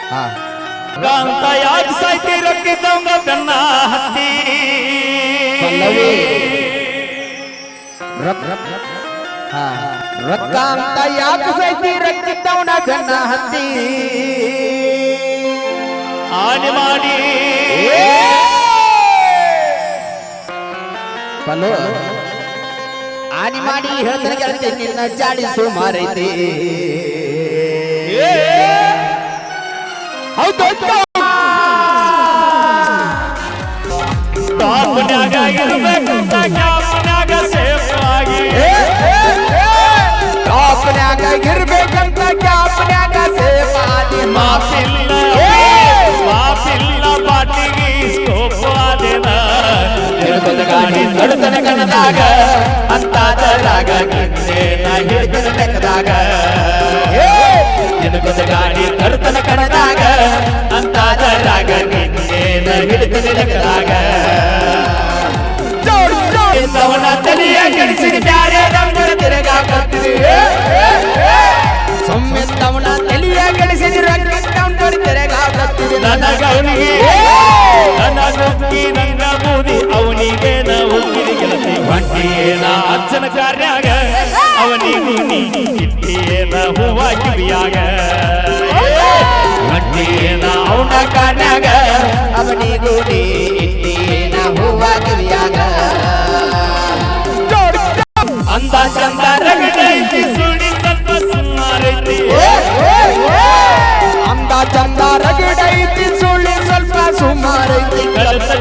ಕಾಂತ ಯಾಕೆ ಸಾಯ್ತಿ ರಕ್ಕಿದ್ದಂಗ ಬೆನ್ನ ಹತ್ತಿ ರೊಕ್ಕಾಂತ ಯಾಕೆ ಸಾಯ್ತಿ ರಕ್ಕಿದ್ದವನ ಬೆನ್ನ ಹತ್ತಿ ಆನೆ ಮಾಡಿ ಪಲು ಆನಿ ಮಾಡಿ ಹೇಳ್ತಾನೆ ಗೆಳತಿ ನಿನ್ನ ಜಾಡಿಸು ಮಾರೈತಿ ಹೌದು ಟಾಪ್ನ್ಯಾಗ ಇರ್ಬೇಕಂತ ಕ್ಯಾಪ್ನ್ಯಾಗ ಸೇಫ್ ಆಗಿ ಟಾಪ್ನ್ಯಾಗ ಇರ್ಬೇಕಂತ ಕ್ಯಾಪ್ನ್ಯಾಗ ಸೇಫ್ ಆಗಿ ಮಾಪಿಲ್ಲ ಪಾಟಿಗೆ ಸ್ಕೋಪ್ ಆದೇನ ಗಾಡಿ ನಡುತನ ಕಣದಾಗ ಅಂತಾದರಾಗ ನಿನ್ನೆ ನಾ ಹಿಡಿದನ ಲೆಕ್ಕದಾಗ ನಿನಗೊಂದು ಗಾಡಿ ನಡುತನ ಕಣದಾಗ ಅಂತಾದರಾಗ ನಿನ್ನೆ ನಾ ಹಿಡಿದನ ಲೆಕ್ಕದಾಗ ಅವನ ತಲೆಯ ಕೆಡಿಸಿದ ಬ್ಯಾರೆ ನಮ್ಮನ ತಿರುಗಾಕತ್ತೀವಿ ಸೊಮ್ಮೆತ್ತವನ ತಲೆಯ ಕೆಡಿಸಿದ ರಕ್ತವನ ತಿರುಗಾಕತ್ತೀವಿ ನನಗವನಿಗೆ ನನಗೊಕ್ಕಿ ನನ್ನ ಬೂದಿ ಅವನಿಗೆ ನಾವು ಗೆಳತಿ ಹೊಂಟಿಯೇನ ಅಜ್ಜನ ಕಾರ್ಯಾಗ ಅವನಿಗೂ ನೀ ಇಟ್ಟಿಯೇನ ಹೂವ ಕಿವಿಯಾಗ ಹೊಂಟಿಯೇನ ಅವನ ಕಾರ್ಯಾಗ ಅವನಿಗೂ ನೀ ಇಟ್ಟಿಯೇನ ಹೂವ ಕಿವಿಯಾಗ ಅಂದ ಚಂದ ರಗಡೈತಿ ಸುಳಿ ಸ್ವಲ್ಪ ಸುಮಾರೈತಿ ಅಂದ ಚಂದ ರಗಡೈತಿ ಸುಳ್ಳಿ ಸ್ವಲ್ಪ ಸುಮಾರೈತಿ ಕಲತ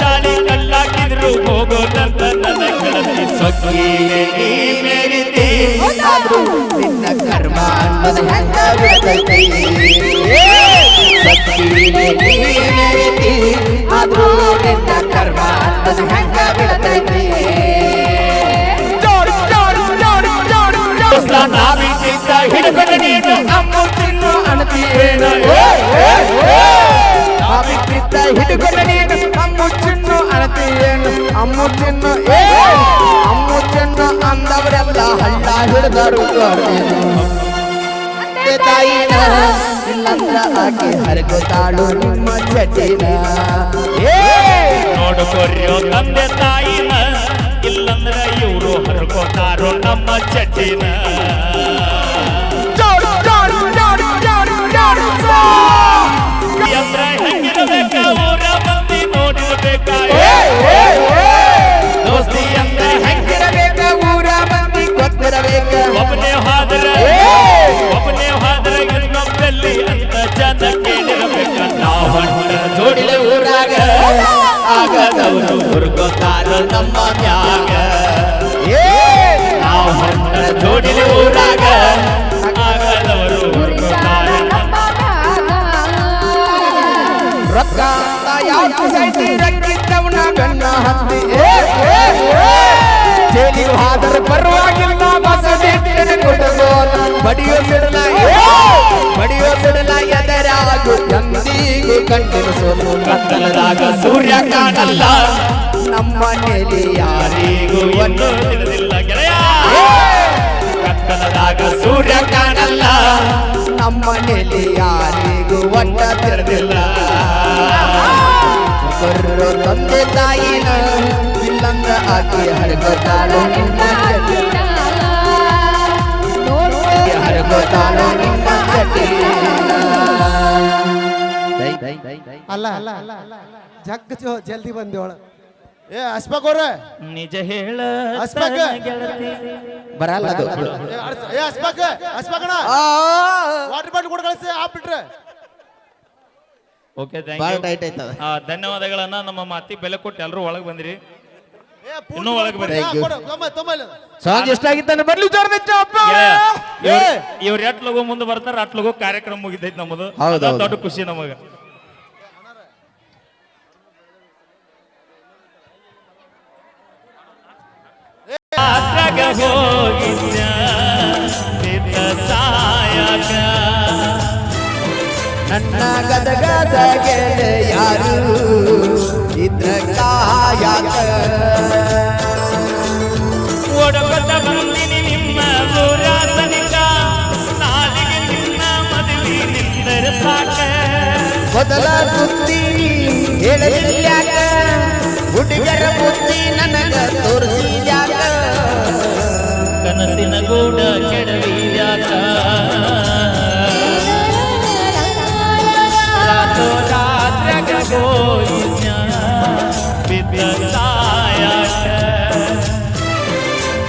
ಚಾಳಿ ಕಲ್ಲಾಕಿದ್ರು ಹೋಗೋದಂತ ನನ್ನ ಗೆಳತಿ ಸೊಕ್ಕಿಗೆ ನೀ ಮೇರಿತಿ ಆದ್ರೂ ನಿನ್ನ ಕರ್ಮ ಅನ್ನೋದು ಹೆಂಗ ಬಿಡತೈತಿ ಸೊಕ್ಕಿಗೆ ನೀ ಮೇರಿತಿ ಆದ್ರೂ ನಿನ್ನ ಕರ್ಮ ಅನ್ನೋದು ಹೆಂಗ ಬಿಡತೈತಿ ನಾವಿದ್ದ ಹಿಡಿದು ನೀನು ನಮ್ಮ ತಿನ್ನು ಅಣತಿಯೇನು ನಾವಿದ್ದ ಹಿಡಿದು ನೀನು ನಮ್ಮ ಚಿನ್ನು ಅಣತಿಯೇನು ಅಮ್ಮು ಚಿನ್ನು ಅಮ್ಮು ಚಿನ್ನು ಅಂದವರೆಲ್ಲ ಹಳ್ಳ ಹಿಡಿದರು ತಾಯಿನ ಇಲ್ಲಂದ್ರ ಆಕೆ ಹರಗುತ್ತಾಳು ನಿಮ್ಮ ಚಟಿನ ನೋಡ್ಕೊರ್ಯೋ ತಂದೆ ತಾಯಿನ ಇಲ್ಲಂದ್ರ ಇವರು ಹರ್ಕೋತಾರೋ ನಮ್ಮ ಚಟಿನ ಅಂದ್ರ ಹೆಂಗಿರಬೇಕ ಊರ ಮಂದಿ ನೋಡಿರ್ಬೇಕ ದೋಸ್ತಿ ಅಂದ್ರ ಹೆಂಗಿರಬೇಕ ಊರ ಮಂದಿ ಗೊತ್ತಿರಬೇಕ ಒಬ್ಬನೇ ಹಾದ್ರ ಇನ್ನೊಬ್ಬಲ್ಲಿ ಅಂತ ಜನ ಕೇಳಿರಬೇಕ ನಾವು ಜೋಡಿಲ ಊರಾಗ ಆಗದವರು ಹುರ್ಗೋತಾರೋ ನಮ್ಮ ತ್ಯಾಗ ನಾವು ಹೊಂಟರ ಜೋಡಿಲ ಊರಾಗ ಆಗದವರು ಹುಡುಕಾರೋ ನಮ್ಮ ರೊಕ್ಕ ಯಾವ ಸೈತಿ ರಕ್ಕಿದ್ದವನ ಬೆನ್ನ ಹತ್ತಿ ಜೇಲಿಗೆ ಹಾದರ ಪರವಾಗಿಲ್ಲ ಬಸದಿಟ್ಟಿನ ಕುಟಗೋಲ ಬಡಿಯೋ ಸಿಡಲ ಎದರಾಗು ಎಂದಿಗೂ ಕಂಡಿನ ಸೋಲು ಕತ್ತಲದಾಗ ಸೂರ್ಯ ಕಾಣಲ್ಲ ನಮ್ಮ ನೆಲೆ ಯಾರಿಗೂ ಒಂದು ತಿಳಿದಿಲ್ಲ ಗೆಳೆಯ ಕತ್ತಲದಾಗ ಸೂರ್ಯ ಕಾಣಲ್ಲ ನಮ್ಮ ನೆಲೆ ಯಾರಿಗೂ ಒಟ್ಟ ತಿರದಿಲ್ಲ ಬರೋ ತಂದೆ ತಾಯಿನ ಇಲ್ಲಂದ್ರ ಆಕೆ ಹರಗೋತಾಳು ನಿಮ್ಮ ಹರಗೋತಾಳು ನಿಮ್ಮ ಅಲ್ಲ ಜಗ್ ಜಲ್ದಿ ಬಂದೇವಳ ಏ ಅಸ್ಪಕೋರ ನಿಜ ಹೇಳ ಅಸ್ಪಕ ಬರಲ್ಲ ಅದು ಏ ಅಸ್ಪಕಣ ವಾಟರ್ ಬಾಟಲ್ ಕೂಡ ಕಳಿಸಿ ಆಪ್ ಬಿಟ್ರೆ ಓಕೆ ಬಾಳ ಟೈಟ್ ಐತದ ಧನ್ಯವಾದಗಳನ್ನ ನಮ್ಮ ಮಾತಿ ಬೆಲೆ ಕೊಟ್ಟು ಎಲ್ಲರೂ ಒಳಗೆ ಬಂದ್ರಿ ಇನ್ನೂ ಒಳಗೆ ಬರ್ರಿ ಸಾಂಗ್ ಎಷ್ಟಾಗಿದ್ದಾನೆ ಬರ್ಲಿ ಇವ್ರು ಎಟ್ ಲಗು ಮುಂದೆ ಬರ್ತಾರ ಅಟ್ ಲಗು ಕಾರ್ಯಕ್ರಮ ಮುಗಿತೈತಿ ನಮ್ಮದು ದೊಡ್ಡ ಖುಷಿ ನಮಗ ಹೋಗಿದ್ದ ಸಾಯಕ ನನ್ನ ಗದಗದ ಯಾರು ಇದ್ರ ಕಾಯಕ ಓಡಬದ ಬಂದಿನಿ ನಿಮ್ಮ ಊರ ಸನಿಕ ನಾಲಿಗೆ ನಿನ್ನ ಮದುವೆ ಮೊದಲ ಸುದ್ದಿ ಹೇಳಲಿಲ್ಯಾಕ ಹುಡುಗರ ಬುದ್ಧಿ ನನಗ ತೋರಿಸಿದ್ಯಾಕ ಕನಸಿನ ಗೂಡ ಕೆಡವಿದ್ಯಾಕ ರಾತ್ರಾಗ ಗೋಯಿನ್ಯ ಬಿದ್ದ ಸಾಯಾಕ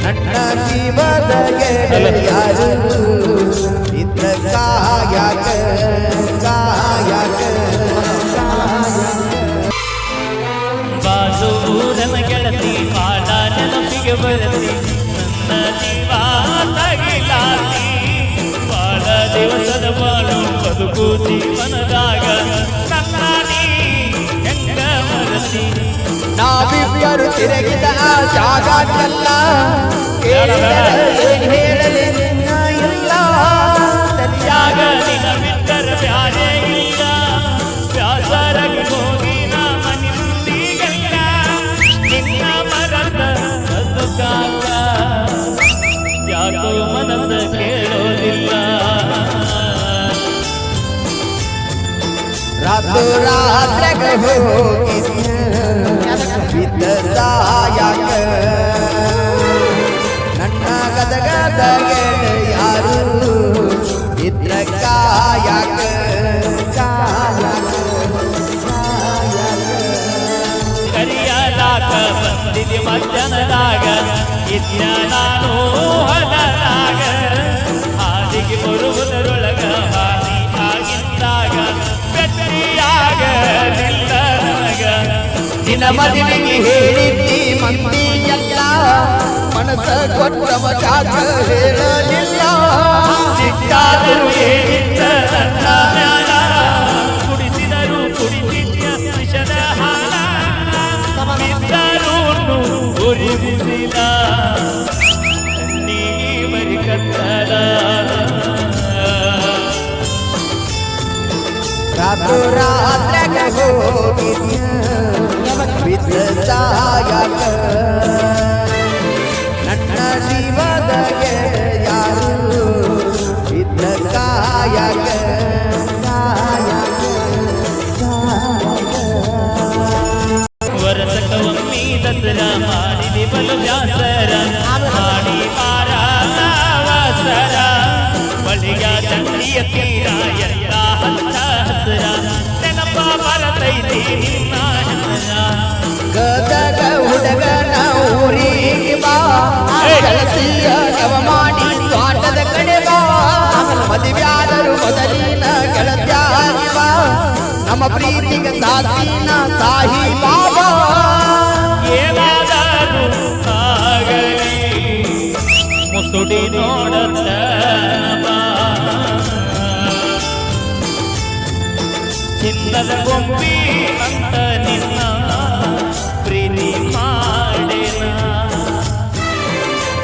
ನನ್ನ ಜೀವದ ಗೆಳೆಯರು ಇದ್ದ ಕಾಯಕ ಕಾಯಕ ಬಾಜೂರನ ಗೆಳತಿ ಬಾಳ ನೆನಪಿಗೆ ಬರತಿ ನನ್ನ ಜೀವ ತಗಿಲಾತಿ ಬಾಳ ದಿವಸದ ಬಾಳು ಬದುಕು ಜೀವನದಾಗ ನನ್ನ ನೀ ಹೆಂಗ ಮರತಿ ನಾವಿಬ್ಬರು ತಿರುಗಿದ ಆ ಜಾಗಕ್ಕೆಲ್ಲ ಹೇಳಲಿ ಇಲ್ಲ ಯಾಗ ನಿನ ಬಿಟ್ಟರ ಬ್ಯಾರೆ ಇಲ್ಲ ಬ್ಯಾಸರಾಗಿ ಹೋಗಿ ನಾ ಮನಿ ಮುಂದಿಗೆಲ್ಲ ನಿನ್ನ ಮರದ ಬದುಕಾಗ ಯಾಕೋ ಮನಸ್ಸ ಕೇಳೋದಿಲ್ಲ ರಾತ್ರಾಗ ಹೋಗಿದ್ಯ ಬಿದ್ದ ಸಾಯಾಕ ನನ್ನ ಗದಗದ ಗೆಳೆಯರು ಇದ್ರ ಕಾಯಕ ಕರಿಯಲಾಕ ಬಂದಿದೆ ಮಧ್ಯಾಹ್ನದಾಗ ಇದ್ದ ನಾನು ಹೊಲದಾಗ ಹಾದಿಗೆ ಬರುವುದರೊಳಗ ಹಾದಿ ಆಗಿದ್ದಾಗ ಬೆಟ್ಟಿಯಾಗ ನಿಲ್ಲಗ ನಿನ್ನ ಮದುವೆಗೆ ಹೇಳಿದ್ದಿ ಮಂದಿ ಎಲ್ಲ ಮನಸ್ಸ ಕೊಟ್ಟವ ಚಾಚ ಹೇಳಲಿಲ್ಲ ಸಿಕ್ಕಾದರೂ ಏನಿದ್ದ ನನ್ನ ಮ್ಯಾಲ ಕುಡಿಸಿದರು ಕುಡಿಸಿದ್ಯ ವಿಷದ ಹಾಲ ಬಿದ್ದರೂ ಉರಿಸಿದ ನೀ ಬರಿ ಕತ್ತಲ ರಾತ್ರಾಗ ಹೋಗಿದ್ಯ ಬಿದ್ದ ಸಾಯಾಕ ನನ್ನ ಜೀವದ ಗೆಳೆಯರು ಇದ್ದ ಕಾಯಕ ವರಸಕ ಒಮ್ಮಿ ದಸರಾ ಮಾಡಿದೆ ಬಲು ವ್ಯಾಸರ ಮಾಡಿ ಪಾರ ವಾಸರ ಬಳಿಗ ಚಂಡಿಯ ತೀರ ಎಲ್ಲ ಹತ್ತ ಹಸರ ನೆನಪ ಬರತೈತಿ ನಿನ್ನ ಹೆಸರ ಗದಗ ಹುಡುಗನ ಊರಿಗೆ ಬಾ ಗೆಳತಿಯ ನವ ಮಾಡಿ ತೋಟದ ಕಡೆ ಬಾ ಮದುವೆಯಾದರು ಮೊದಲಿನ ಗೆಳತ್ಯಾಗಿ ಬಾ ನಮ್ಮ ಪ್ರೀತಿಗೆ ಸಾಸಿನ ಸಾಹಿ ಬಾಬಾ ಏನಾದರೂ ಆಗಲಿ ಮುಸುಡಿ ನೋಡತ್ತ ಚಿನ್ನದ ಗೊಂಬಿ ಅಂತ ನಿನ್ನ ಪ್ರೀತಿ ಮಾಡಿನ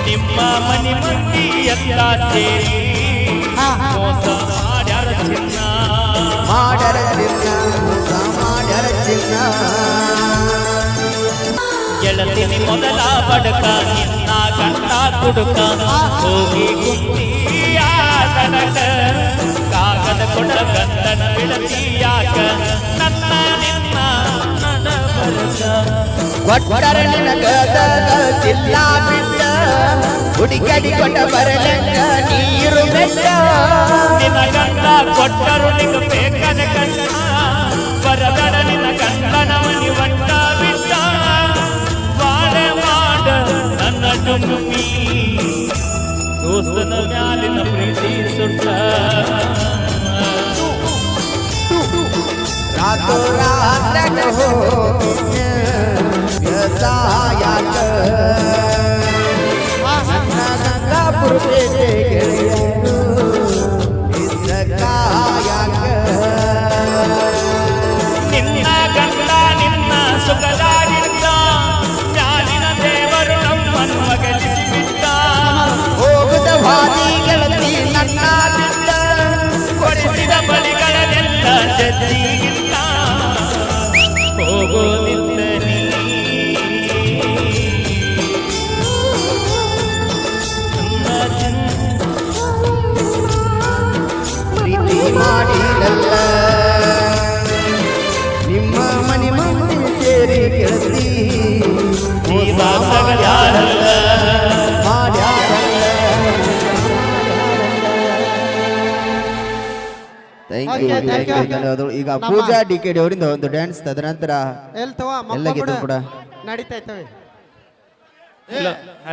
ನಿಮ್ಮ ಮನೆ ಮಂದಿ ಎಲ್ಲ ಸೇರಿ ಮೋಸ ಮಾಡ್ಯಾರ ಚಿನ್ನ ಮಾಡರ ಚಿನ್ನ ಮಾಡರ ಚಿನ್ನ ಗೆಳತಿನಿ ಮೊದಲ ಬಡಕ ನಿನ್ನ ಗಂಡ ಕುಡುಕ ಹೋಗಿ ಕುಂತಿಯ ತನಕ ಕಾಗದ ಕೊಡ ಗಂಧನ ಬಿಡತಿಯಾಕ ನನ್ನ ನಿನ್ನ ನಡಬರಕ ಕೊಟ್ಟರ ನಿನಗದ ಜಿಲ್ಲಾ ಬಿಟ್ಟ ಹುಡುಗಡಿ ಕೊಟ್ಟ ಬರಲಂಗ ನೀರು ಬೆಟ್ಟ ನಿನ್ನ ಗಂಡ ಕೊಟ್ಟರು ನಿಗ ಬೇಕಾದ ಕಷ್ಟ ಬರದಡ ನಿನ್ನ ಗಂಡನ ಮನಿ ಒಟ್ಟ ಬಿಟ್ಟ ಬಾಳೆ ಮಾಡ ನನ್ನ ಡುಮ್ಮಿ ದೋಸ್ತನ ಮ್ಯಾಲಿನ ಪ್ರೀತಿ ಸುಟ್ಟ ರಾತ್ರಾಗ ಹೋಗಿದ್ಯ ಸಾಯಾಕ ನನ್ನ ಗಂಗಾಪುರ ಪೇಟೆ ಗೆಳೆಯರು ಇದ್ದ ಕಾಯಕ ನಿನ್ನ ಗಂಡ ನಿನ್ನ ಸುಖದಾಗಿದ್ದ ಜ್ಞಾನಿನ ದೇವರು ನಮ್ಮನ್ನು ಮಗಲಿಸಿಬಿಟ್ಟ ಹೋಗುದ ಭಾರಿ ಗೆಳತಿ ನನ್ನ ಬಿಟ್ಟ ಕೊಡಿಸಿದ ಬಲಿಗಳನ್ನೆಲ್ಲ ಜಜ್ಜಿಗಿಲ್ಲ ಹೋಗೋದಿಲ್ಲ ನೀ ಪ್ರೀತಿ ಮಾಡಿದಲ್ಲ ಥ್ಯಾಂಕ್ ಯು ಧನ್ಯವಾದಗಳು. ಈಗ ಪೂಜಾ DKD ಅವರಿಂದ ಒಂದು ಡ್ಯಾನ್ಸ್ ತದನಂತರ ಎಲ್ ತವ ಎಲ್ಲ ಗೀತೆ ಕೂಡ ನಡೀತಾ ಇರ್ತವೆ ಇಲ್ಲ ಅಲ್ಲ